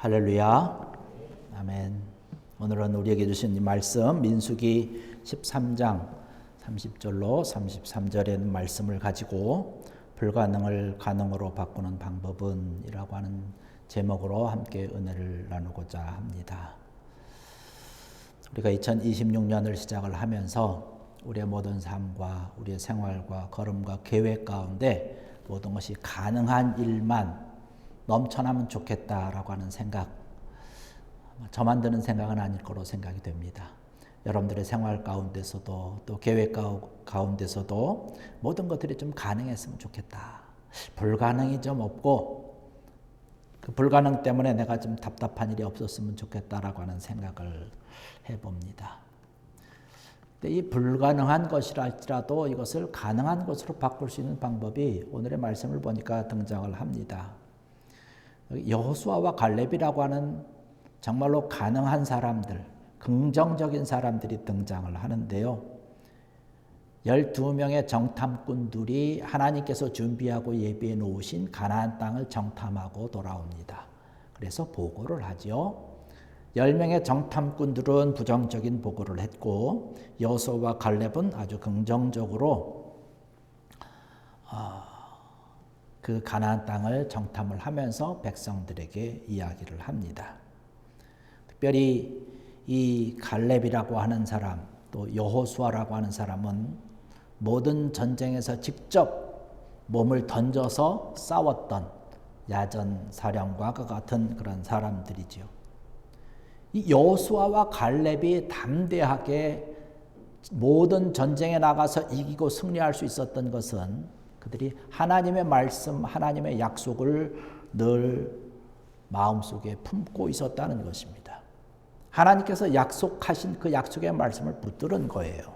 할렐루야. 아멘. 오늘은 우리에게 주신 이 말씀 민수기 13장 30절로 33절에 있는 말씀을 가지고 불가능을 가능으로 바꾸는 방법은 이라고 하는 제목으로 함께 은혜를 나누고자 합니다. 우리가 2026년을 시작을 하면서 우리의 모든 삶과 우리의 생활과 걸음과 계획 가운데 모든 것이 가능한 일만 넘쳐나면 좋겠다라고 하는 생각, 저만 드는 생각은 아닐 거로 생각이 됩니다. 여러분들의 생활 가운데서도 또 계획 가운데서도 모든 것들이 좀 가능했으면 좋겠다. 불가능이 좀 없고 그 불가능 때문에 내가 좀 답답한 일이 없었으면 좋겠다라고 하는 생각을 해봅니다. 근데 이 불가능한 것이랄지라도 이것을 가능한 것으로 바꿀 수 있는 방법이 오늘의 말씀을 보니까 등장을 합니다. 여호수아와 갈렙이라고 하는 정말로 가능한 사람들, 긍정적인 사람들이 등장을 하는데요. 12명의 정탐꾼들이 하나님께서 준비하고 예비해 놓으신 가나안 땅을 정탐하고 돌아옵니다. 그래서 보고를 하죠. 10명의 정탐꾼들은 부정적인 보고를 했고 여호수아와 갈렙은 아주 긍정적으로 그 가나안 땅을 정탐을 하면서 백성들에게 이야기를 합니다. 특별히 이 갈렙이라고 하는 사람, 또 여호수아라고 하는 사람은 모든 전쟁에서 직접 몸을 던져서 싸웠던 야전 사령과가 같은 그런 사람들이죠. 이 여호수아와 갈렙이 담대하게 모든 전쟁에 나가서 이기고 승리할 수 있었던 것은 그들이 하나님의 말씀, 하나님의 약속을 늘 마음속에 품고 있었다는 것입니다. 하나님께서 약속하신 그 약속의 말씀을 붙들은 거예요.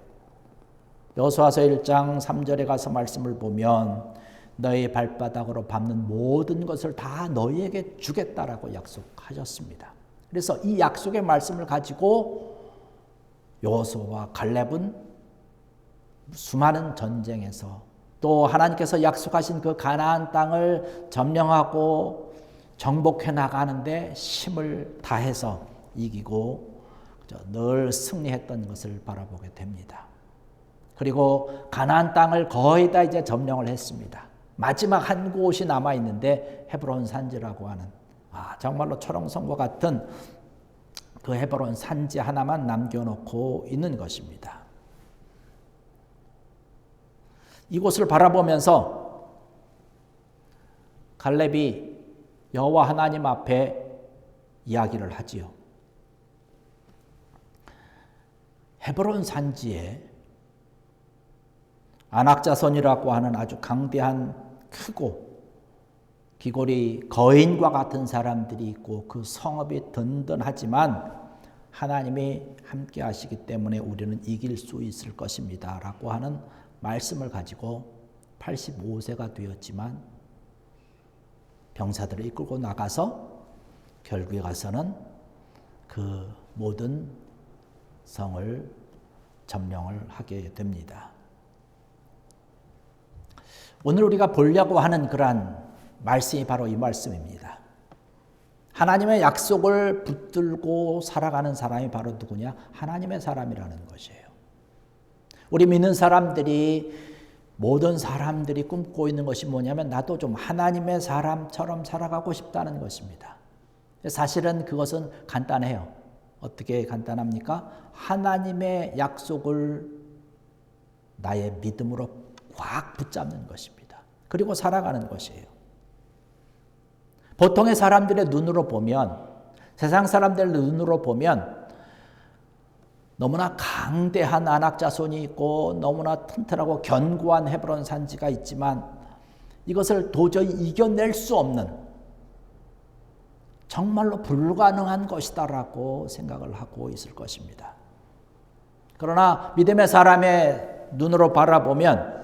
여호수아서 1장 3절에 가서 말씀을 보면 너희 발바닥으로 밟는 모든 것을 다 너희에게 주겠다라고 약속하셨습니다. 그래서 이 약속의 말씀을 가지고 여호수아와 갈렙은 수많은 전쟁에서 또 하나님께서 약속하신 그 가나안 땅을 점령하고 정복해 나가는데 힘을 다해서 이기고 늘 승리했던 것을 바라보게 됩니다. 그리고 가나안 땅을 거의 다 이제 점령을 했습니다. 마지막 한 곳이 남아 있는데 헤브론 산지라고 하는 정말로 초롱성과 같은 그 헤브론 산지 하나만 남겨놓고 있는 것입니다. 이곳을 바라보면서 갈렙이 여호와 하나님 앞에 이야기를 하지요. 헤브론 산지에 안악자손이라고 하는 아주 강대한 크고 귀골이 거인과 같은 사람들이 있고 그 성읍이 든든하지만 하나님이 함께 하시기 때문에 우리는 이길 수 있을 것입니다 라고 하는 말씀을 가지고 85세가 되었지만 병사들을 이끌고 나가서 결국에 가서는 그 모든 성을 점령을 하게 됩니다. 오늘 우리가 보려고 하는 그러한 말씀이 바로 이 말씀입니다. 하나님의 약속을 붙들고 살아가는 사람이 바로 누구냐? 하나님의 사람이라는 것이에요. 우리 믿는 사람들이 모든 사람들이 꿈꾸고 있는 것이 뭐냐면 나도 좀 하나님의 사람처럼 살아가고 싶다는 것입니다. 사실은 그것은 간단해요. 어떻게 간단합니까? 하나님의 약속을 나의 믿음으로 꽉 붙잡는 것입니다. 그리고 살아가는 것이에요. 보통의 사람들의 눈으로 보면, 세상 사람들의 눈으로 보면 너무나 강대한 안악자손이 있고 너무나 튼튼하고 견고한 헤브론 산지가 있지만 이것을 도저히 이겨낼 수 없는 정말로 불가능한 것이다라고 생각을 하고 있을 것입니다. 그러나 믿음의 사람의 눈으로 바라보면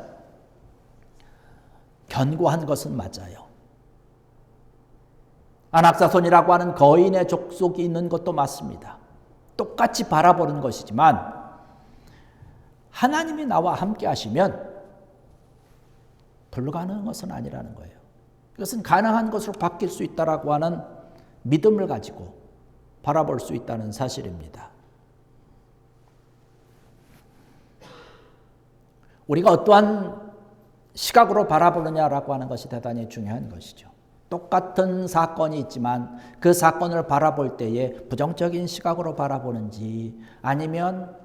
견고한 것은 맞아요. 안악자손이라고 하는 거인의 족속이 있는 것도 맞습니다. 똑같이 바라보는 것이지만 하나님이 나와 함께 하시면 불가능한 것은 아니라는 거예요. 이것은 가능한 것으로 바뀔 수 있다라고 하는 믿음을 가지고 바라볼 수 있다는 사실입니다. 우리가 어떠한 시각으로 바라보느냐라고 하는 것이 대단히 중요한 것이죠. 똑같은 사건이 있지만 그 사건을 바라볼 때에 부정적인 시각으로 바라보는지 아니면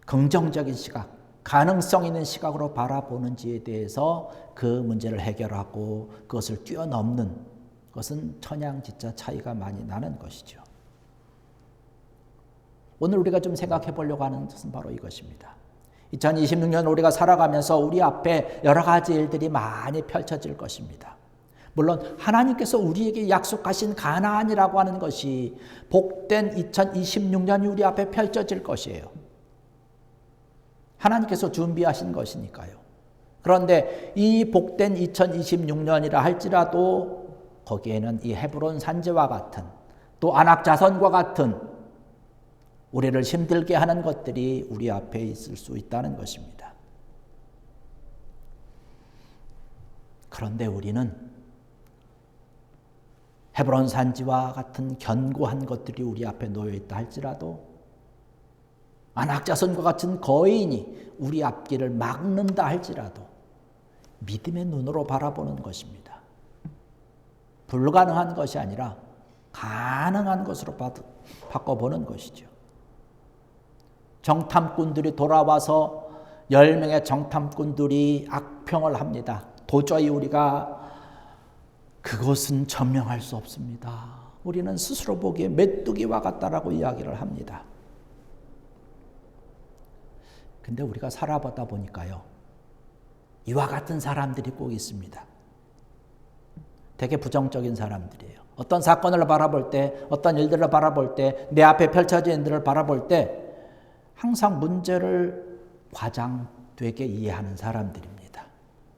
긍정적인 시각, 가능성 있는 시각으로 바라보는지에 대해서 그 문제를 해결하고 그것을 뛰어넘는 것은 천양지차 차이가 많이 나는 것이죠. 오늘 우리가 좀 생각해 보려고 하는 것은 바로 이것입니다. 2026년 우리가 살아가면서 우리 앞에 여러 가지 일들이 많이 펼쳐질 것입니다. 물론 하나님께서 우리에게 약속하신 가나안이라고 하는 것이 복된 2026년이 우리 앞에 펼쳐질 것이에요. 하나님께서 준비하신 것이니까요. 그런데 이 복된 2026년이라 할지라도 거기에는 이 헤브론 산지와 같은 또 아낙 자손과 같은 우리를 힘들게 하는 것들이 우리 앞에 있을 수 있다는 것입니다. 그런데 우리는 헤브론 산지와 같은 견고한 것들이 우리 앞에 놓여 있다 할지라도 아낙 자손과 같은 거인이 우리 앞길을 막는다 할지라도 믿음의 눈으로 바라보는 것입니다. 불가능한 것이 아니라 가능한 것으로 바꿔보는 것이죠. 정탐꾼들이 돌아와서 10명의 정탐꾼들이 악평을 합니다. 도저히 우리가 그것은 전명할 수 없습니다. 우리는 스스로 보기에 메뚜기와 같다라고 이야기를 합니다. 근데 우리가 살아보다 보니까요, 이와 같은 사람들이 꼭 있습니다. 되게 부정적인 사람들이에요. 어떤 사건을 바라볼 때, 어떤 일들을 바라볼 때, 내 앞에 펼쳐진 일들을 바라볼 때 항상 문제를 과장되게 이해하는 사람들입니다.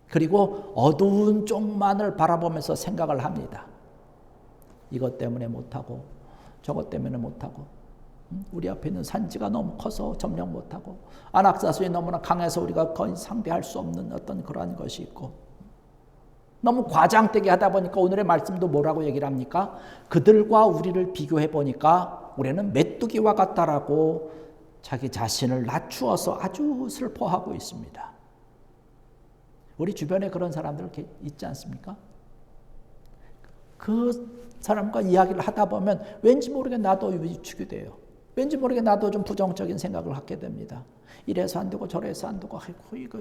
그리고 어두운 쪽만을 바라보면서 생각을 합니다. 이것 때문에 못하고 저것 때문에 못하고 우리 앞에 있는 산지가 너무 커서 점령 못하고 아낙자손이 너무나 강해서 우리가 거의 상대할 수 없는 어떤 그러한 것이 있고 너무 과장되게 하다 보니까 오늘의 말씀도 뭐라고 얘기를 합니까? 그들과 우리를 비교해 보니까 우리는 메뚜기와 같다라고 자기 자신을 낮추어서 아주 슬퍼하고 있습니다. 우리 주변에 그런 사람들 있지 않습니까? 그 사람과 이야기를 하다 보면 왠지 모르게 나도 위축이 돼요. 왠지 모르게 나도 좀 부정적인 생각을 하게 됩니다. 이래서 안 되고 저래서 안 되고 이거.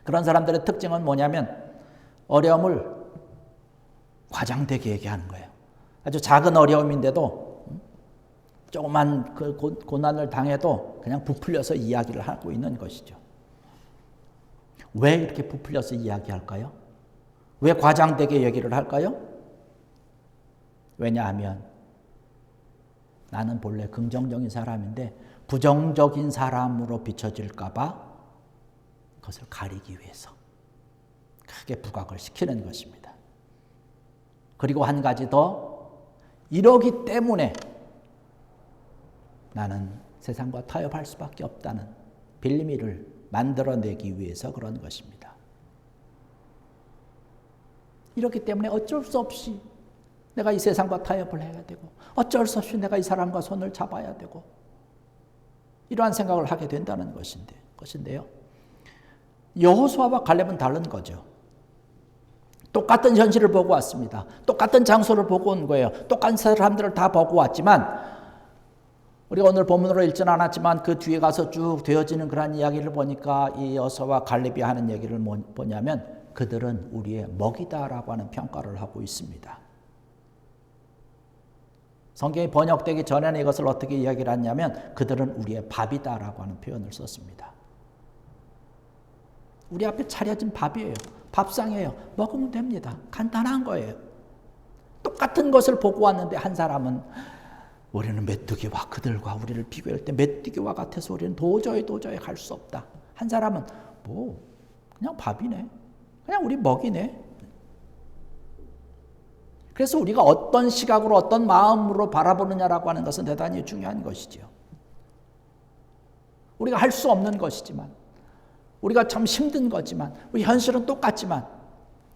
그런 사람들의 특징은 뭐냐면 어려움을 과장되게 얘기하는 거예요. 아주 작은 어려움인데도 조그만 그 고난을 당해도 그냥 부풀려서 이야기를 하고 있는 것이죠. 왜 이렇게 부풀려서 이야기할까요? 왜 과장되게 얘기를 할까요? 왜냐하면 나는 본래 긍정적인 사람인데 부정적인 사람으로 비춰질까 봐 그것을 가리기 위해서 크게 부각을 시키는 것입니다. 그리고 한 가지 더, 이러기 때문에 나는 세상과 타협할 수밖에 없다는 빌미를 만들어내기 위해서 그런 것입니다. 이렇기 때문에 어쩔 수 없이 내가 이 세상과 타협을 해야 되고 어쩔 수 없이 내가 이 사람과 손을 잡아야 되고 이러한 생각을 하게 된다는 것인데요. 여호수아와 갈렙은 다른 거죠. 똑같은 현실을 보고 왔습니다. 똑같은 장소를 보고 온 거예요. 똑같은 사람들을 다 보고 왔지만 우리가 오늘 본문으로 읽지는 않았지만 그 뒤에 가서 쭉 되어지는 그런 이야기를 보니까 이 여호수아와 갈렙이 하는 얘기를 뭐냐면 그들은 우리의 먹이다라고 하는 평가를 하고 있습니다. 성경이 번역되기 전에는 이것을 어떻게 이야기를 하냐면 그들은 우리의 밥이다라고 하는 표현을 썼습니다. 우리 앞에 차려진 밥이에요. 밥상이에요. 먹으면 됩니다. 간단한 거예요. 똑같은 것을 보고 왔는데 한 사람은 우리는 메뚜기와 그들과 우리를 비교할 때 메뚜기와 같아서 우리는 도저히 갈 수 없다. 한 사람은 그냥 밥이네. 그냥 우리 먹이네. 그래서 우리가 어떤 시각으로 어떤 마음으로 바라보느냐라고 하는 것은 대단히 중요한 것이죠. 우리가 할 수 없는 것이지만 우리가 참 힘든 거지만 우리 현실은 똑같지만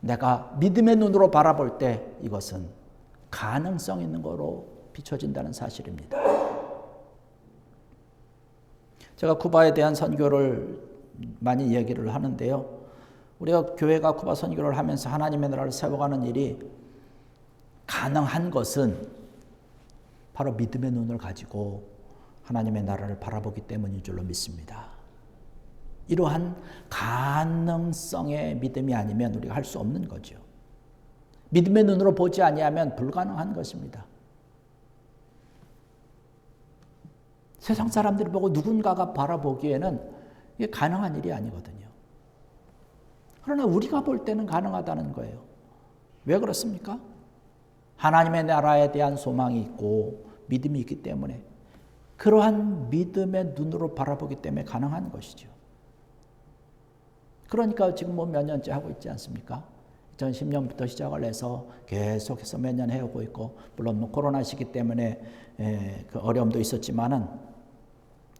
내가 믿음의 눈으로 바라볼 때 이것은 가능성 있는 거로 비춰진다는 사실입니다. 제가 쿠바에 대한 선교를 많이 얘기를 하는데요. 우리가 교회가 쿠바 선교를 하면서 하나님의 나라를 세워가는 일이 가능한 것은 바로 믿음의 눈을 가지고 하나님의 나라를 바라보기 때문인 줄로 믿습니다. 이러한 가능성의 믿음이 아니면 우리가 할 수 없는 거죠. 믿음의 눈으로 보지 아니하면 불가능한 것입니다. 세상 사람들이 보고 누군가가 바라보기에는 이게 가능한 일이 아니거든요. 그러나 우리가 볼 때는 가능하다는 거예요. 왜 그렇습니까? 하나님의 나라에 대한 소망이 있고 믿음이 있기 때문에, 그러한 믿음의 눈으로 바라보기 때문에 가능한 것이죠. 그러니까 지금 몇 년째 하고 있지 않습니까? 2010년부터 시작을 해서 계속해서 몇 년 해오고 있고, 물론 코로나 시기 때문에 그 어려움도 있었지만은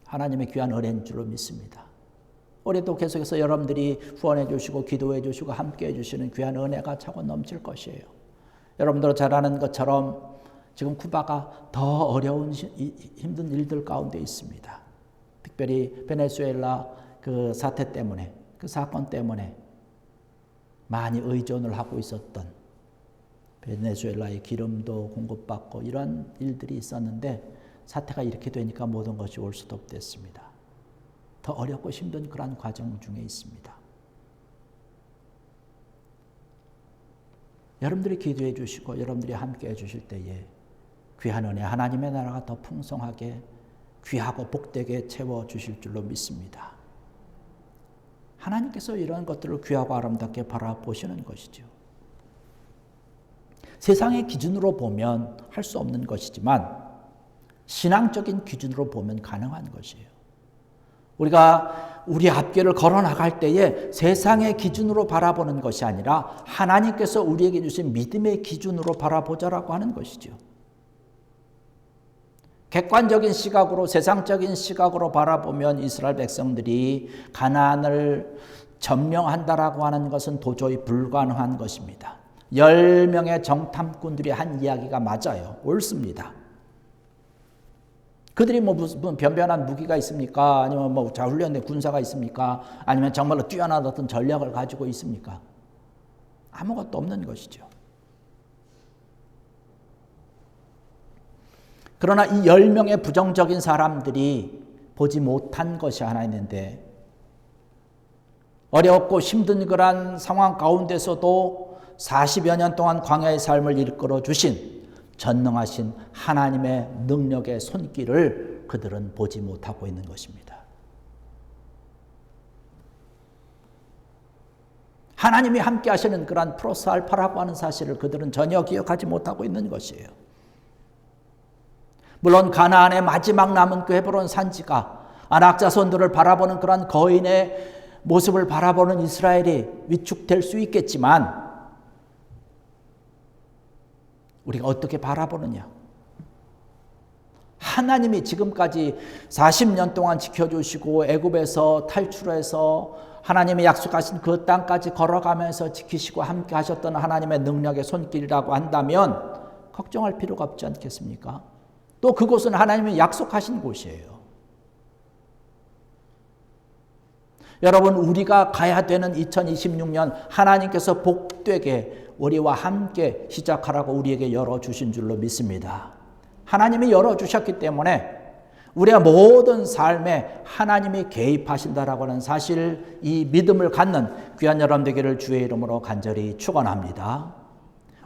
하나님의 귀한 은혜인 줄로 믿습니다. 올해도 계속해서 여러분들이 후원해 주시고 기도해 주시고 함께 해 주시는 귀한 은혜가 차고 넘칠 것이에요. 여러분들 잘 아는 것처럼 지금 쿠바가 더 어려운 힘든 일들 가운데 있습니다. 특별히 베네수엘라 그 사태 때문에, 그 사건 때문에 많이 의존을 하고 있었던, 베네수엘라의 기름도 공급받고 이런 일들이 있었는데 사태가 이렇게 되니까 모든 것이 올 수도 없겠습니다. 더 어렵고 힘든 그런 과정 중에 있습니다. 여러분들이 기도해 주시고 여러분들이 함께 해 주실 때에 귀한 은혜, 하나님의 나라가 더 풍성하게 귀하고 복되게 채워 주실 줄로 믿습니다. 하나님께서 이런 것들을 귀하고 아름답게 바라보시는 것이죠. 세상의 기준으로 보면 할 수 없는 것이지만 신앙적인 기준으로 보면 가능한 것이에요. 우리가 우리 앞길을 걸어 나갈 때에 세상의 기준으로 바라보는 것이 아니라 하나님께서 우리에게 주신 믿음의 기준으로 바라보자라고 하는 것이죠. 객관적인 시각으로, 세상적인 시각으로 바라보면 이스라엘 백성들이 가나안을 점령한다라고 하는 것은 도저히 불가능한 것입니다. 10명의 정탐꾼들이 한 이야기가 맞아요. 옳습니다. 그들이 무슨 변변한 무기가 있습니까? 아니면 잘 훈련된 군사가 있습니까? 아니면 정말로 뛰어난 어떤 전략을 가지고 있습니까? 아무것도 없는 것이죠. 그러나 이 10명의 부정적인 사람들이 보지 못한 것이 하나 있는데, 어렵고 힘든 그런 상황 가운데서도 40여 년 동안 광야의 삶을 이끌어 주신 전능하신 하나님의 능력의 손길을 그들은 보지 못하고 있는 것입니다. 하나님이 함께 하시는 그러한 플러스 알파라고 하는 사실을 그들은 전혀 기억하지 못하고 있는 것이에요. 물론 가나안의 마지막 남은 그 헤브론 산지가 안악자손들을 바라보는 그러한 거인의 모습을 바라보는 이스라엘이 위축될 수 있겠지만, 우리가 어떻게 바라보느냐? 하나님이 지금까지 40년 동안 지켜주시고 애굽에서 탈출해서 하나님이 약속하신 그 땅까지 걸어가면서 지키시고 함께 하셨던 하나님의 능력의 손길이라고 한다면 걱정할 필요가 없지 않겠습니까? 또 그곳은 하나님이 약속하신 곳이에요. 여러분, 우리가 가야 되는 2026년 하나님께서 복되게 우리와 함께 시작하라고 우리에게 열어주신 줄로 믿습니다. 하나님이 열어주셨기 때문에 우리의 모든 삶에 하나님이 개입하신다라고 하는 사실, 이 믿음을 갖는 귀한 여러분 되기를 주의 이름으로 간절히 축원합니다.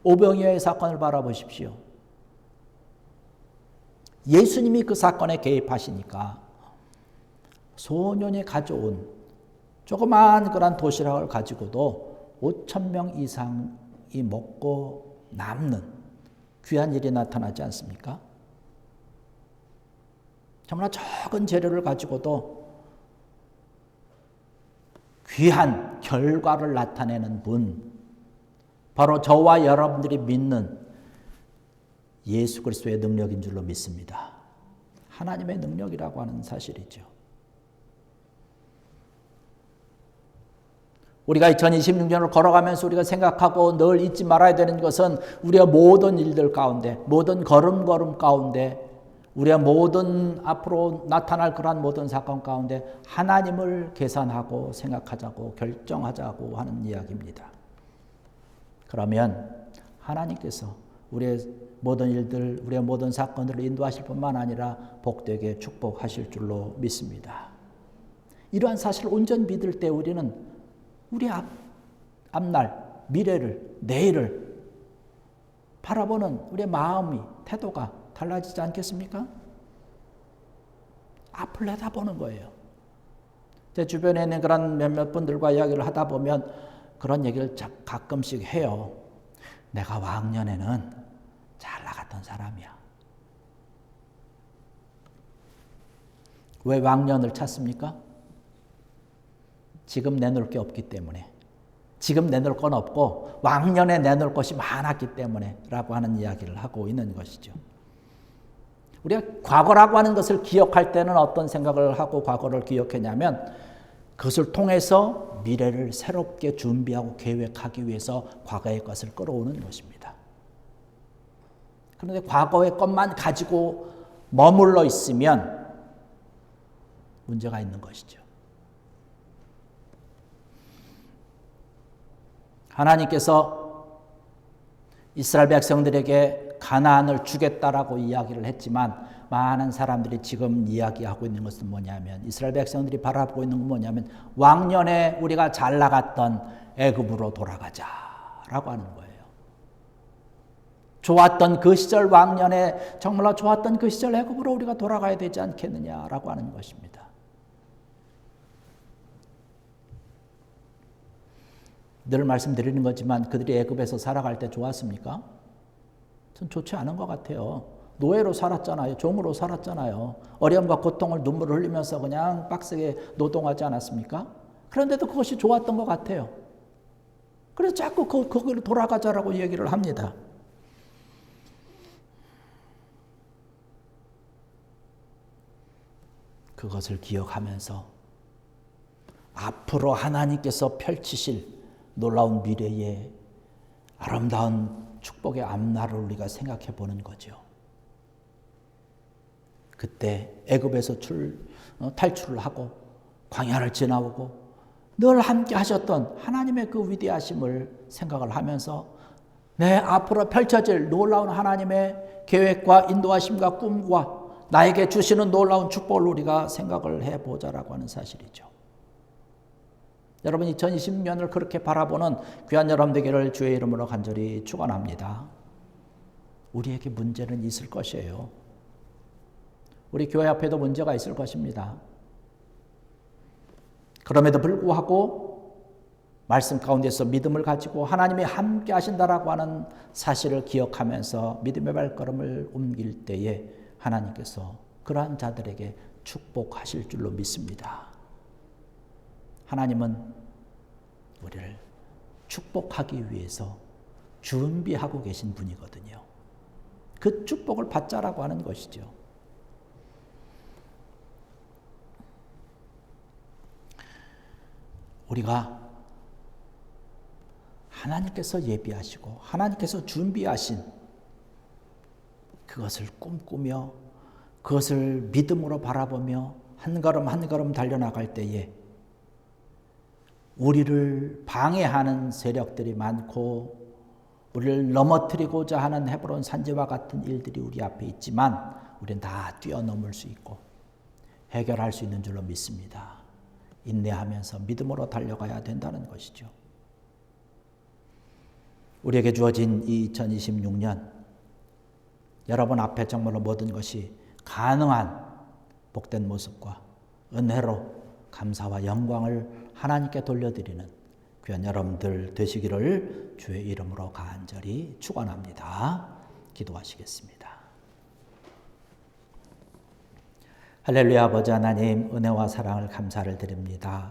오병이어의 사건을 바라보십시오. 예수님이 그 사건에 개입하시니까 소년이 가져온 조그마한 그런 도시락을 가지고도 5,000명 이상이 먹고 남는 귀한 일이 나타나지 않습니까? 정말 적은 재료를 가지고도 귀한 결과를 나타내는 분, 바로 저와 여러분들이 믿는 예수 그리스도의 능력인 줄로 믿습니다. 하나님의 능력이라고 하는 사실이죠. 우리가 2026년을 걸어가면서 우리가 생각하고 늘 잊지 말아야 되는 것은 우리의 모든 일들 가운데, 모든 걸음걸음 가운데, 우리의 모든 앞으로 나타날 그러한 모든 사건 가운데 하나님을 계산하고 생각하자고 결정하자고 하는 이야기입니다. 그러면 하나님께서 우리의 모든 일들, 우리의 모든 사건들을 인도하실 뿐만 아니라 복되게 축복하실 줄로 믿습니다. 이러한 사실을 온전히 믿을 때 우리는 우리 앞날, 미래를, 내일을 바라보는 우리의 마음이, 태도가 달라지지 않겠습니까? 앞을 내다보는 거예요. 제 주변에 있는 그런 몇몇 분들과 이야기를 하다 보면 그런 얘기를 가끔씩 해요. 내가 왕년에는 잘 나갔던 사람이야. 왜 왕년을 찾습니까? 지금 내놓을 게 없기 때문에. 지금 내놓을 건 없고 왕년에 내놓을 것이 많았기 때문에 라고 하는 이야기를 하고 있는 것이죠. 우리가 과거라고 하는 것을 기억할 때는 어떤 생각을 하고 과거를 기억했냐면 그것을 통해서 미래를 새롭게 준비하고 계획하기 위해서 과거의 것을 끌어오는 것입니다. 그런데 과거의 것만 가지고 머물러 있으면 문제가 있는 것이죠. 하나님께서 이스라엘 백성들에게 가나안을 주겠다라고 이야기를 했지만 많은 사람들이 지금 이야기하고 있는 것은 뭐냐면 이스라엘 백성들이 바라보고 있는 건 뭐냐면 왕년에 우리가 잘 나갔던 애굽으로 돌아가자라고 하는 거예요. 좋았던 그 시절 왕년에 정말로 좋았던 그 시절 애굽으로 우리가 돌아가야 되지 않겠느냐라고 하는 것입니다. 늘 말씀드리는 거지만 그들이 애굽에서 살아갈 때 좋았습니까? 전 좋지 않은 것 같아요. 노예로 살았잖아요. 종으로 살았잖아요. 어려움과 고통을 눈물을 흘리면서 그냥 빡세게 노동하지 않았습니까? 그런데도 그것이 좋았던 것 같아요. 그래서 자꾸 거기로 돌아가자라고 얘기를 합니다. 그것을 기억하면서 앞으로 하나님께서 펼치실 놀라운 미래의 아름다운 축복의 앞날을 우리가 생각해 보는 거죠. 그때 애굽에서 탈출을 하고 광야를 지나오고 늘 함께 하셨던 하나님의 그 위대하심을 생각을 하면서 내 앞으로 펼쳐질 놀라운 하나님의 계획과 인도하심과 꿈과 나에게 주시는 놀라운 축복을 우리가 생각을 해보자라고 하는 사실이죠. 여러분 2020년을 그렇게 바라보는 귀한 여러분 되기를 주의 이름으로 간절히 축원합니다. 우리에게 문제는 있을 것이에요. 우리 교회 앞에도 문제가 있을 것입니다. 그럼에도 불구하고 말씀 가운데서 믿음을 가지고 하나님이 함께 하신다라고 하는 사실을 기억하면서 믿음의 발걸음을 옮길 때에 하나님께서 그러한 자들에게 축복하실 줄로 믿습니다. 하나님은 우리를 축복하기 위해서 준비하고 계신 분이거든요. 그 축복을 받자라고 하는 것이죠. 우리가 하나님께서 예비하시고 하나님께서 준비하신 그것을 꿈꾸며 그것을 믿음으로 바라보며 한 걸음 한 걸음 달려나갈 때에 우리를 방해하는 세력들이 많고 우리를 넘어뜨리고자 하는 헤브론 산지와 같은 일들이 우리 앞에 있지만 우리는 다 뛰어넘을 수 있고 해결할 수 있는 줄로 믿습니다. 인내하면서 믿음으로 달려가야 된다는 것이죠. 우리에게 주어진 이 2026년 여러분 앞에 정말로 모든 것이 가능한 복된 모습과 은혜로 감사와 영광을 하나님께 돌려드리는 귀한 여러분들 되시기를 주의 이름으로 간절히 축원합니다. 기도하시겠습니다. 할렐루야. 아버지 하나님, 은혜와 사랑을 감사를 드립니다.